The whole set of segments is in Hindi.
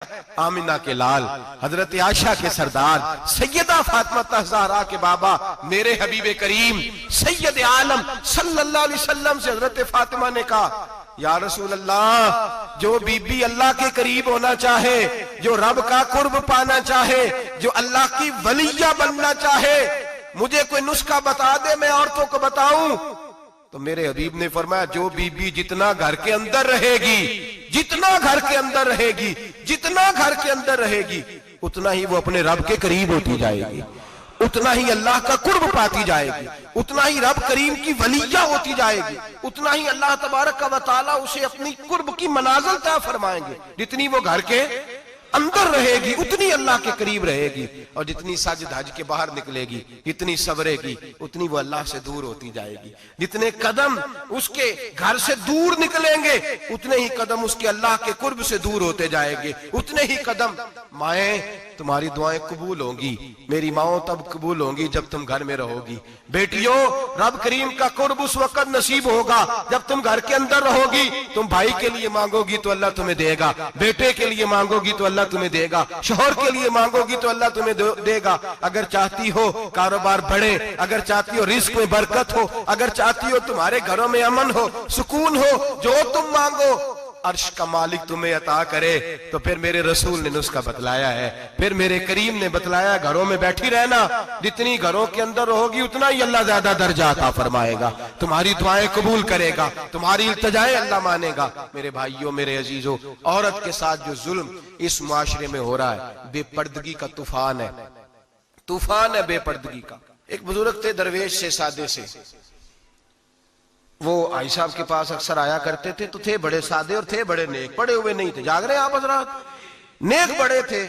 आमिना के लाल, हजरत आयशा के सरदार, सैयदा फातिमा ज़हरा के बाबा, मेरे हबीब करीम सैयद आलम सल्लल्लाहु अलैहि वसल्लम से हजरत फातिमा ने कहा, या रसूल अल्लाह, जो बीबी अल्लाह के करीब होना चाहे, जो रब का कुर्ब पाना चाहे, जो अल्लाह की वलिया बनना चाहे, मुझे कोई नुस्खा बता दे, मैं औरतों को बताऊं। तो मेरे हबीब ने फरमाया, जो बीबी जितना घर के अंदर रहेगी, जितना घर के अंदर रहेगी, जितना घर के अंदर रहेगी, उतना ही वो अपने रब के करीब होती जाएगी, उतना ही अल्लाह का कुर्ब पाती जाएगी, उतना ही रब करीम की वलिया होती जाएगी, उतना ही अल्लाह तबारक व तआला उसे अपनी कुर्ब की मनाजिल तय फरमाएंगे। जितनी वो घर के अंदर रहेगी उतनी अल्लाह के करीब रहेगी, और जितनी सज धज के बाहर निकलेगी, जितनी सवरेगी, उतनी वो अल्लाह से दूर होती जाएगी। जितने कदम उसके घर से दूर निकलेंगे, उतने ही कदम उसके अल्लाह के कुर्ब से दूर होते जाएंगे, उतने ही कदम। माएं, तुम्हारी दुआएं कबूल होंगी, मेरी माओ तब कबूल होंगी जब तुम घर में रहोगी। बेटियों, रब करीम का कुर्ब उस वक्त नसीब होगा जब तुम घर के अंदर रहोगी। तुम भाई के लिए मांगोगी तो अल्लाह तुम्हें देगा, बेटे के लिए मांगोगी तो अल्लाह तुम्हें देगा, शोहर के लिए मांगोगी तो अल्लाह तुम्हें देगा। अगर चाहती हो कारोबार बढ़े, अगर चाहती हो रिस्क में बरकत हो, अगर चाहती हो तुम्हारे घरों में अमन हो, सुकून हो, जो तुम मांगो अर्श का मालिक तुम्हें अता करे। तो फिर मेरे रसूल ने नुस्खा बतलाया है, फिर मेरे करीम ने बतलाया, घरों में बैठी रहना, जितनी घरों के अंदर रहोगी उतना ही अल्लाह ज्यादा दर्जा अता फरमाएगा, तुम्हारी दुआएं कबूल करेगा, तुम्हारी इल्तिजाएं अल्लाह मानेगा। मेरे भाइयों, मेरे अजीजों, औरत के साथ जो जुल्म इस मुआशरे में हो रहा है, बेपर्दगी का तूफान है, तूफान है बेपर्दगी का। एक बुजुर्ग थे, दरवेश से, सादे से, वो आई साहब के पास अक्सर आया करते थे। तो थे बड़े सादे और थे बड़े नेक, पढ़े हुए नहीं थे, जाग रहे हैं आप हजरात, नेक बड़े थे।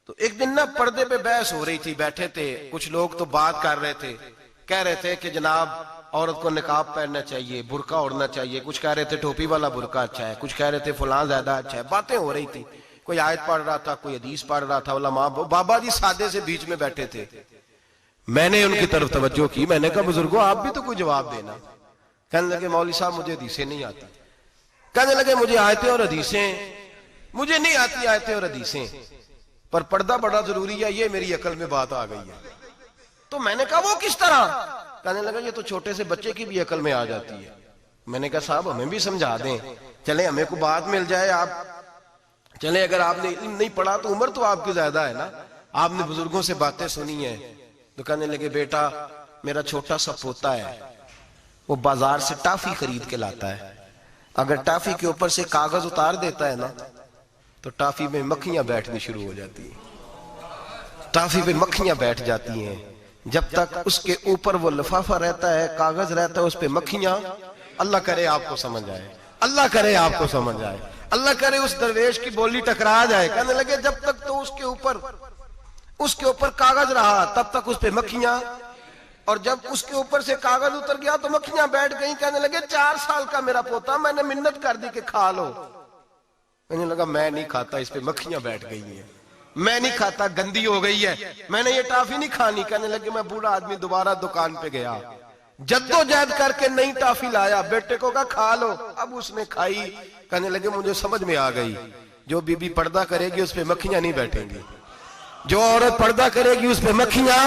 तो एक दिन ना पर्दे पे बहस हो रही थी, बैठे थे कुछ लोग, तो बात कर रहे थे, कह रहे थे कि जनाब औरत को निकाब पहनना चाहिए, बुरका ओढ़ना चाहिए, कुछ कह रहे थे टोपी वाला बुरका अच्छा है, कुछ कह रहे थे फलां ज्यादा अच्छा है। बातें हो रही थी, कोई आयत पढ़ रहा था, कोई हदीस पढ़ रहा था। उलमा बाबा जी सादे से बीच में बैठे थे। मैंने उनकी तरफ तवज्जो की, मैंने कहा बुजुर्गो आप भी तो कोई जवाब देना। कहने लगे मौलवी साहब मुझे हदीसें नहीं आती। कहने लगे मुझे आयतें और हदीसें, मुझे नहीं आती आयतें और हदीसें, पर पर्दा बड़ा जरूरी है, ये मेरी अकल में बात आ गई है। तो मैंने कहा वो किस तरह? कहने लगा ये तो छोटे से बच्चे की भी अकल में आ जाती है। मैंने कहा साहब हमें भी समझा दें, चले हमें को बात मिल जाए। आप चले, अगर आपने इल्म नहीं पढ़ा तो उम्र तो आपकी ज्यादा है ना, आपने बुजुर्गों से बातें सुनी है। तो कहने लगे बेटा मेरा छोटा सा पोता है, वो बाजार से टाफी खरीद के लाता है, अगर टाफी के ऊपर से कागज उतार देता है ना तो टाफी में मक्खियां बैठनी शुरू हो जाती है, टाफी पे मक्खियां बैठ जाती हैं। जब तक उसके ऊपर वो लिफाफा रहता है, कागज रहता है, उस पे मक्खियां, अल्लाह करे आपको समझ आए, अल्लाह करे आपको समझ आए, अल्लाह करे उस दरवेश की बोली टकरा जाए। कहने लगे जब तक तो उसके ऊपर कागज रहा तब तक उस पे मक्खियां, और जब उसके ऊपर से कागज उतर गया तो मक्खियां बैठ गई। कहने लगे 4 साल का मेरा पोता, मैंने मिन्नत कर दी कि खा लो। कहने लगा मैं नहीं खाता, इस पे मक्खियां बैठ गई हैं, मैं नहीं खाता, गंदी हो गई है, मैंने ये टाफी नहीं खानी। कहने लगे मैं बूढ़ा आदमी दोबारा दुकान पे गया, जद्दोजहद करके नई टाफी लाया, बेटे को कहा खा लो, अब उसने खाई। कहने लगे मुझे समझ में आ गई, जो बीबी पर्दा करेगी उस पे मक्खियां नहीं बैठेंगी, जो औरत पर्दा करेगी उस पे मक्खियां,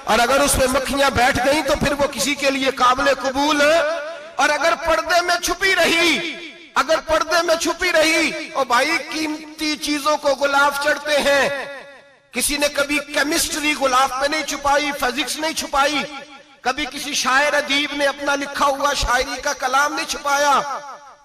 और अगर उस पे मक्खियां बैठ गई तो फिर वो किसी के लिए काबिल कबूल। और अगर पर्दे में छुपी रही, अगर पर्दे में छुपी रही, और भाई कीमती चीजों को गुलाब चढ़ते हैं। किसी ने कभी केमिस्ट्री गुलाब पे नहीं छुपाई, फिजिक्स नहीं छुपाई, कभी किसी शायर अदीब ने अपना लिखा हुआ शायरी का कलाम नहीं छुपाया।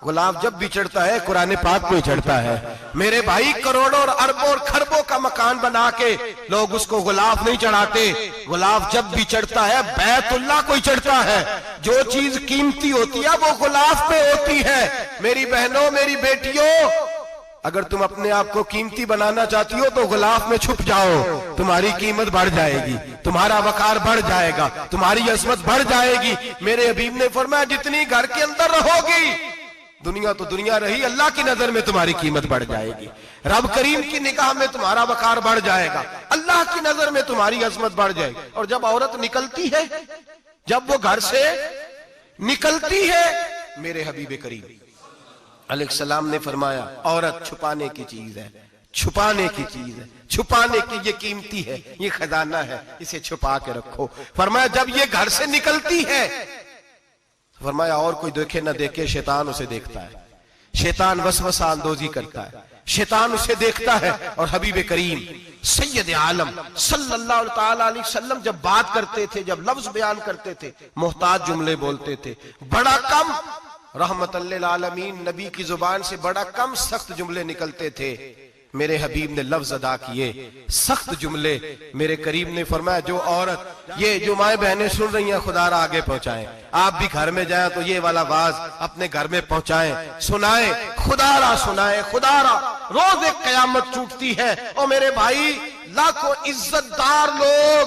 गुलाब जब भी चढ़ता है कुरान पाक पे चढ़ता है। मेरे भाई करोड़ों और अरबों और खरबों का मकान बना के लोग उसको गुलाब नहीं चढ़ाते। गुलाब जब भी चढ़ता है बैतुल्लाह को ही चढ़ता है। जो चीज कीमती होती है वो गुलाब पे होती है। मेरी बहनों, मेरी बेटियों, अगर तुम अपने आप को कीमती बनाना चाहती हो तो गुलाब में छुप जाओ, तुम्हारी कीमत बढ़ जाएगी, तुम्हारा वकार बढ़ जाएगा, तुम्हारी अजमत बढ़ जाएगी। मेरे हबीब ने फरमाया जितनी घर के अंदर रहोगी, दुनिया तो दुनिया रही, अल्लाह की नजर में तुम्हारी कीमत बढ़ जाएगी, रब करीम की निगाह में तुम्हारा वकार बढ़ जाएगा, अल्लाह की नजर में तुम्हारी अजमत बढ़ जाएगी। और जब औरत निकलती है, जब वो घर से निकलती है, मेरे हबीब करीम अलैहिस्सलाम ने फरमाया औरत छुपाने की चीज है, छुपाने की चीज है, छुपाने की, ये कीमती है, ये खजाना है, इसे छुपा के रखो। फरमाया जब ये घर से निकलती है, फरमाया और कोई देखे ना देखे, शैतान उसे देखता है, शैतान वसवसा अंदोजी करता है, शैतान उसे देखता है। और हबीब करीम सैयद आलम सल्लल्लाहु ताला अलैहि वसल्लम जब बात करते थे, जब लफ्ज बयान करते थे, मोहताज जुमले बोलते थे, बड़ा कम, रहमतल लिल आलमीन नबी की जुबान से बड़ा कम सख्त जुमले निकलते थे। मेरे हबीब ने लफ्ज अदा किए, सख्त जुमले। मेरे करीम ने फरमाया जो औरत, ये जो माए बहनें सुन रही हैं, खुदारा आगे पहुंचाएं, आप भी घर में जाएं तो ये वाला वाज अपने घर में पहुंचाएं, सुनाएं, खुदारा सुनाएं, खुदारा। रोज एक कयामत टूटती है और मेरे भाई लाखों इज्जतदार लोग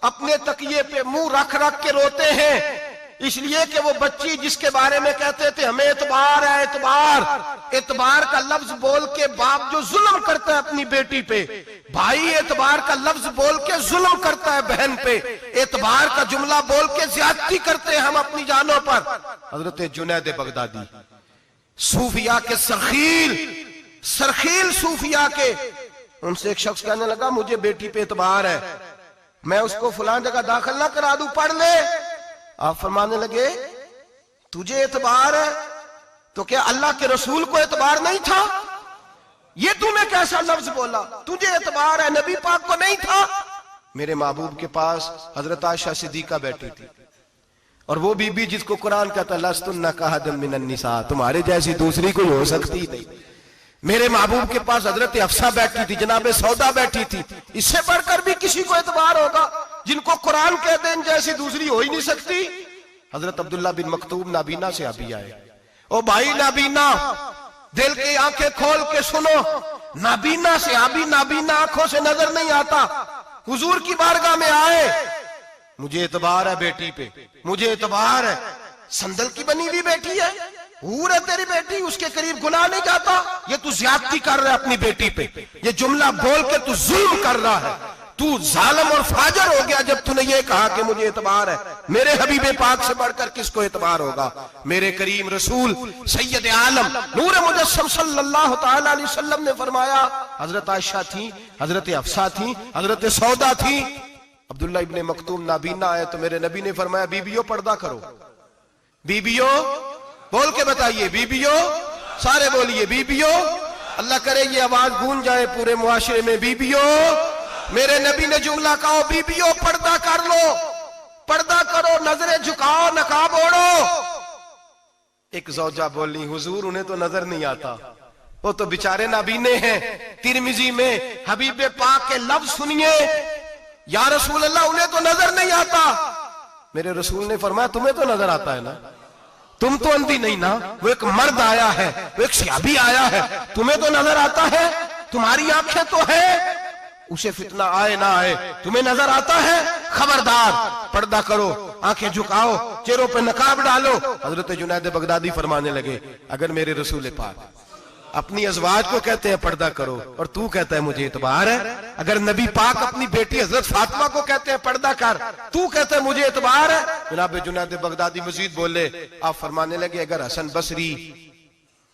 अपने तकिए पे मुंह रख रख के रोते हैं, इसलिए कि वो बच्ची जिसके बारे में कहते थे हमें एतबार है, एतबार, एतबार का लफ्ज बोल के बाप जो जुल्म करता है अपनी बेटी पे, भाई एतबार का लफ्ज बोल के जुल्म करता है बहन पे, एतबार का जुमला बोल के ज्यादती करते हैं हम अपनी जानों पर। हजरत जुनैद बगदादी सूफिया के सरखील सूफिया के, उनसे एक शख्स कहने लगा मुझे बेटी पे एतबार है, मैं उसको फलां जगह दाखिल ना करा दूं, पढ़ ले। आप फरमाने लगे तुझे एतबार है तो क्या अल्लाह के रसूल को एतबार नहीं था? ये तूने कैसा लफ्ज बोला, तुझे एतबार है, नबी पाक को नहीं था? मेरे महबूब के पास हजरत आयशा सिद्दीका बैठी थी, और वो बीबी जिसको कुरान कहता लस्तुन्ना कहदम मिनन निसा, तुम्हारे जैसी दूसरी कोई हो सकती नहीं। मेरे महबूब के पास हजरत अफसा बैठी थी, जनाबे सौदा बैठी थी, इससे बढ़कर भी किसी को एतबार होगा जिनको कुरान कहते हैं जैसी दूसरी हो ही नहीं सकती। हजरत अब्दुल्ला बिन मक्तूम नाबीना से अभी आए, ओ भाई नाबीना, दिल की आंखें खोल के सुनो, नाबीना से अभी, नाबीना आंखों से नजर नहीं आता, हुजूर की बारगाह में आए, मुझे एतबार है बेटी पे, मुझे एतबार है, संदल की बनी हुई बेटी है, हूर है तेरी बेटी, उसके करीब गुनाह नहीं जाता, ये तू ज्यादती कर रहा है अपनी बेटी पे, ये जुमला बोल के तू जुल्म कर रहा है, तू जालिम और फाजर हो गया जब तूने ये कहा कि मुझे एतबार है। मेरे हबीबे पाक से बढ़कर किसको एतबार होगा? मेरे करीम रसूल सैयद आलम नूर मुजस्सम सल्लल्लाहु ताला अलैहि वसल्लम ने फरमाया, हजरत आयशा थी, हजरत अफसा थी, हजरत सौदा थी, अब्दुल्ला इब्ने मक्तूम नाबीना आए तो मेरे नबी ने फरमाया बीबियों पर्दा करो, बीबियों बोल के बताइए, बीबियों, सारे बोलिए बीबियों, अल्लाह करे ये आवाज गूंज जाए पूरे मुआशरे में, बीबियों। मेरे नबी ने जुमला कहा बीबियों पर्दा कर लो, पर्दा करो, नजरें झुकाओ, नकाब ओढ़ो। एक जौजा बोली हुजूर उन्हें तो नजर नहीं आता, वो तो बेचारे नाबीने हैं। तिरमिजी में हबीब पाक के लफ्ज सुनिए, या रसूल अल्लाह उन्हें तो नजर नहीं आता। मेरे रसूल ने फरमाया तुम्हें तो नजर आता है ना, तुम तो अंधी नहीं ना, वो एक मर्द आया है, वो एक सहाबी आया है, तुम्हें तो नजर आता है, तुम्हारी आंखें तो है, उसे फितना आए ना आए तुम्हें नजर आता है, खबरदार पर्दा करो, आंखें झुकाओ, चेहरों पे नकाब डालो। हजरत जुनैद बगदादी फरमाने लगे अगर मेरे रसूल पाक अपनी अज़वाज को कहते हैं पर्दा करो और तू कहता है मुझे एतबार है, अगर नबी पाक अपनी बेटी हजरत फातिमा को कहते हैं पर्दा कर, तू कहता है मुझे एतबार है। जनाब जुनैद बगदादी मजीद बोले, आप फरमाने लगे अगर हसन बसरी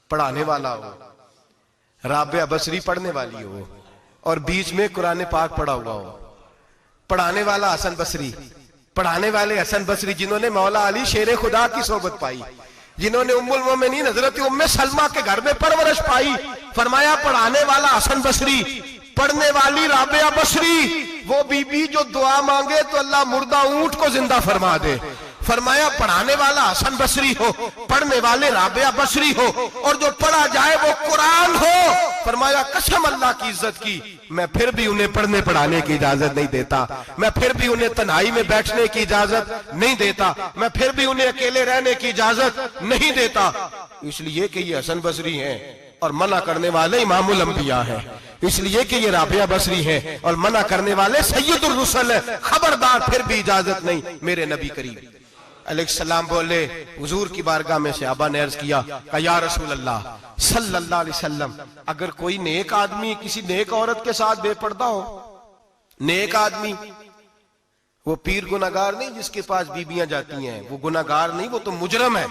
पढ़ाने वाला हो, राबिया बसरी पढ़ने वाली हो और बीच में कुरान पाक पढ़ा हुआ हो, पढ़ाने वाला हसन बसरी, पढ़ाने वाले हसन बसरी जिन्होंने मौला अली शेर खुदा की सोबत पाई, जिन्होंने उम्मुल मोमिनीन हजरत उम्मे सलमा के घर में परवरिश पाई, फरमाया पढ़ाने वाला हसन बसरी, पढ़ने वाली राबिया बसरी, वो बीबी जो दुआ मांगे तो अल्लाह मुर्दा ऊंट को जिंदा फरमा दे। फरमाया पढ़ाने वाला हसन बसरी हो, पढ़ने वाले राबिया बसरी हो, और जो पढ़ा जाए वो कुरान हो। फरमाया कसम अल्लाह की इज्जत की, मैं फिर भी उन्हें पढ़ने पढ़ाने की इजाजत नहीं देता, मैं फिर भी उन्हें तन्हाई में बैठने की इजाजत नहीं देता, मैं फिर भी उन्हें अकेले रहने की इजाजत नहीं देता, इसलिए कि ये हसन बसरी हैं और मना करने वाले इमामुल अंबिया हैं, इसलिए कि ये राबिया बसरी हैं और मना करने वाले सैयदुर रुसल है, खबरदार फिर भी इजाजत नहीं। मेरे नबी करीम अलैहिस्सलाम बोले, हुजूर की बारगाह में सहाबा ने अर्ज किया या रसूल अल्लाह सल्लल्लाहु अलैहि वसल्लम, अगर कोई नेक आदमी किसी नेक औरत के साथ बेपर्दा हो, नेक आदमी, वो पीर गुनाहगार नहीं जिसके पास बीबियां जाती हैं, वो गुनाहगार नहीं, वो तो मुजरम है,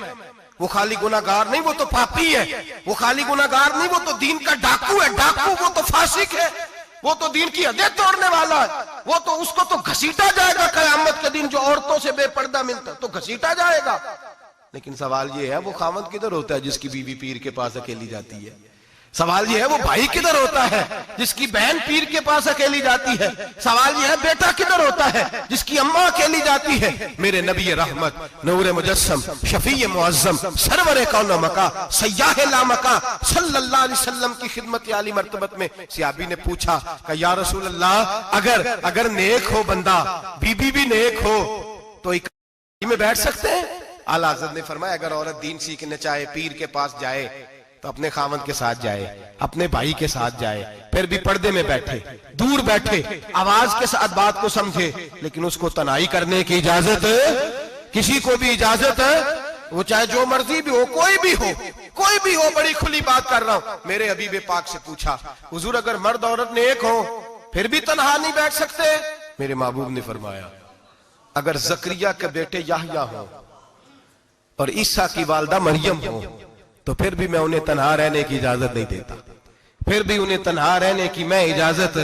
वो खाली गुनाहगार नहीं, वो तो पापी है। वो खाली गुनाहगार नहीं, वो तो दीन का डाकू है। डाकू वो तो फासिक है, वो तो दीन की हदें तोड़ने वाला है। वो तो उसको तो घसीटा जाएगा कयामत के दिन, जो औरतों से बेपर्दा मिलता तो घसीटा जाएगा। लेकिन सवाल ये है, वो खामद किधर होता है जिसकी बीवी पीर के पास अकेली जाती है? सवाल ये है, वो भाई किधर होता है जिसकी बहन पीर के पास अकेली जाती है? सवाल ये है, बेटा किधर होता है जिसकी अम्मा अकेली जाती है? मेरे नबी रहमत, नूर मुजस्सम, शफी मुअज्जम, सरवर कौन मका, सय्याह लामका सल्लल्लाहु अलैहि वसल्लम की खिदमत आली मर्तबत में सहाबी ने पूछा कि या रसूल अल्लाह, अगर नेक हो बंदा, बीबी भी नेक हो, तो एक में बैठ सकते हैं? आला हज़रत ने फरमाया, अगर औरत दीन सीखने चाहे, पीर के पास जाए तो अपने खामद के साथ जाए, अपने भाई के साथ जाए, फिर भी पर्दे में बैठे, दूर बैठे, आवाज के साथ बात को समझे, लेकिन उसको तनाई करने की इजाजत किसी को भी इजाजत है, वो चाहे जो मर्जी भी हो, कोई भी हो, कोई भी हो। बड़ी खुली बात कर रहा हूं। मेरे हबीब पाक से पूछा, हुजूर अगर मर्द औरत नेक हो फिर भी तनहा नहीं बैठ सकते? मेरे महबूब ने फरमाया, अगर जकरिया के बेटे याहया हो और ईसा की वालदा मरियम हो तो फिर भी मैं उन्हें तन्हा रहने की इजाजत नहीं देता। फिर भी उन्हें तन्हा रहने की मैं इजाजत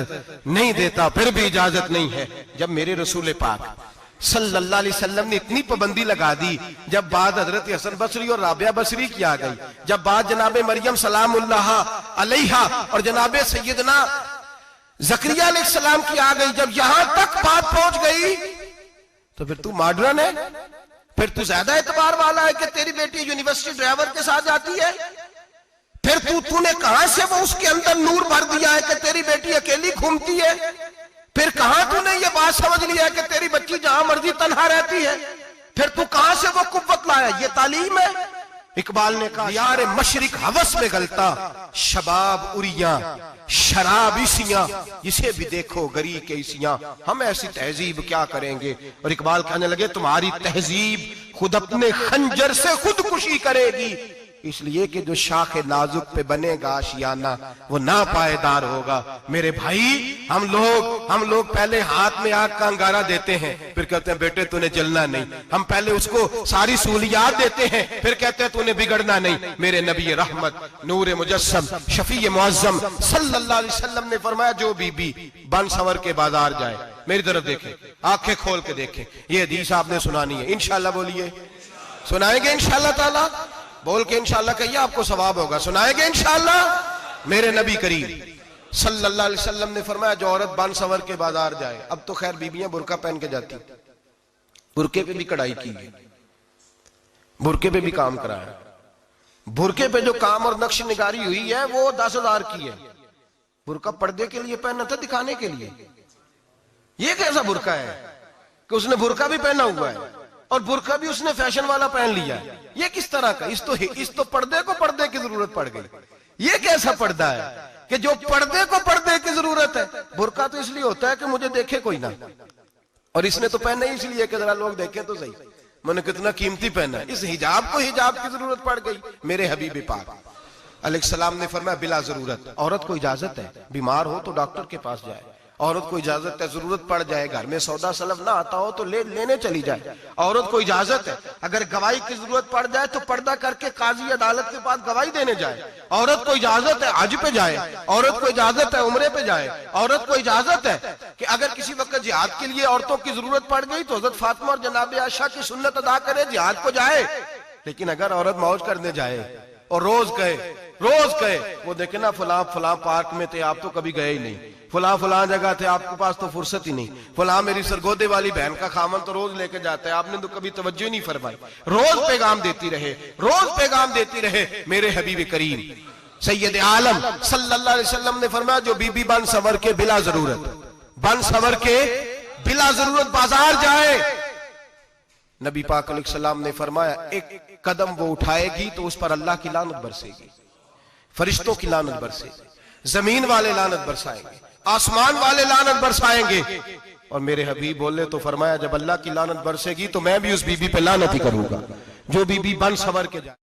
नहीं देता, फिर भी इजाजत नहीं है। जब मेरे रसूल पाक सल्लल्लाहु अलैहि वसल्लम ने इतनी पाबंदी लगा दी, जब बात हजरत हसन बसरी और राबिया बसरी की आ गई, जब बात जनाबे मरियम सलामुल्लाह अलैहा और जनाबे सैयदना जकरिया अलैहिस्सलाम की आ गई, जब यहां तक बात पहुंच गई, तो फिर तू मॉडर्न है, फिर तू ज्यादा एतबार वाला है कि तेरी बेटी यूनिवर्सिटी ड्राइवर के साथ जाती है? फिर तूने कहां से वो उसके अंदर नूर भर दिया है कि तेरी बेटी अकेली घूमती है? फिर कहां तूने ये बात समझ लिया है कि तेरी बच्ची जहां मर्जी तन्हा रहती है? फिर तू कहां से वो कुव्वत लाया? ये तालीम है? इकबाल ने कहा, यार मशरिक हवस में गलता, शबाब उरिया शराब इसियां, जिसे भी देखो गरी के इसियां, हम ऐसी तहजीब क्या करेंगे? और इकबाल कहने लगे, तुम्हारी तहजीब खुद अपने खंजर से खुदकुशी करेगी, इसलिए कि जो शाख नाजुक पे बनेगा आशियाना वो ना पायदार होगा। मेरे भाई, हम लोग पहले हाथ में आग का अंगारा देते हैं, फिर कहते हैं बेटे तूने जलना नहीं। हम पहले उसको सारी सहूलियात देते हैं, फिर कहते हैं तूने बिगड़ना नहीं। मेरे नबी रहमत, नूर मुजस्सम, शफी मुअज्जम सल्लल्लाहु अलैहि वसल्लम ने फरमाया, जो बीबी बन सवर के बाजार जाए, मेरी तरफ देखे, आंखें खोल के देखे, ये हदीस आपने सुनानी है। इंशाल्लाह बोलिए, सुनाएंगे इंशाल्लाह ताला, बोल के इंशाल्लाह कहिए, आपको सवाब होगा। सुनाएंगे इंशाल्लाह। मेरे नबी करीम सल्लल्लाहु अलैहि वसल्लम ने फरमाया, जो औरत बन सवर के बाजार जाए, अब तो खैर बीबियां बुरका पहन के जाती, बुरके पे भी कढ़ाई की है, बुरके पे भी काम कराया, बुरके पे जो काम और नक्श निगारी हुई है वो 10,000 की है। बुरका पर्दे के लिए पहना था, दिखाने के लिए। ये कैसा बुरका है कि उसने बुरका भी पहना हुआ है और बुरका भी उसने फैशन वाला पहन लिया है? ये किस तरह का? इस तो पर्दे को पर्दे की जरूरत पड़ गई। ये कैसा पर्दा है कि जो पर्दे को पर्दे की जरूरत है? बुरका तो इसलिए होता है कि मुझे देखे कोई ना, और इसने तो पहना ही इसलिए कि जरा लोग देखें तो सही, मैंने कितना कीमती पहना है। इस हिजाब को हिजाब की जरूरत पड़ गई। मेरे हबीब पाक अलैहिस्सलाम ने फरमाया, बिला जरूरत औरत को इजाजत है, बीमार हो तो डॉक्टर के पास जाए, औरत को इजाजत है, जरूरत पड़ जाए, घर में सौदा सलफ ना आता हो तो लेने चली जाए, औरत को इजाजत है। अगर गवाही की जरूरत पड़ जाए तो पर्दा करके काजी अदालत के पास गवाही देने जाए, औरत को इजाजत है हज पे जाए, औरत को इजाजत है उम्रे पे जाए, औरत को इजाजत है कि अगर किसी वक्त जिहाद के लिए औरतों की जरूरत पड़ गई तो हजरत फातिमा और जनाब आयशा की सुन्नत अदा करे, जिहाद को जाए। लेकिन अगर औरत मौज करने जाए और रोज कहे वो देखे ना फलां पार्क में थे, आप तो कभी गए ही नहीं, फलां जगह थे, आपके पास तो फुर्सत ही नहीं, फलां मेरी सरगोदे वाली बहन का खामन तो रोज लेके जाता है, आपने तो कभी तवज्जो नहीं फरमाई। रोज पैगाम देती रहे। मेरे हबीब करीम सैयद आलम सल्लल्लाहु अलैहि वसल्लम ने फरमाया, जो बीबी बन सवर के बिला जरूरत बाजार जाए, नबी पाक अलैहिस्सलाम ने फरमाया, एक कदम वो उठाएगी तो उस पर अल्लाह की लानत बरसेगी, फरिश्तों की लानत बरसेगी, जमीन वाले लानत बरसाएंगे, आसमान वाले लानत बरसाएंगे। और मेरे हबीब बोले तो फरमाया, जब अल्लाह की लानत बरसेगी तो मैं भी उस बीबी पे लानत ही करूंगा जो बीबी बन सवर के जाए।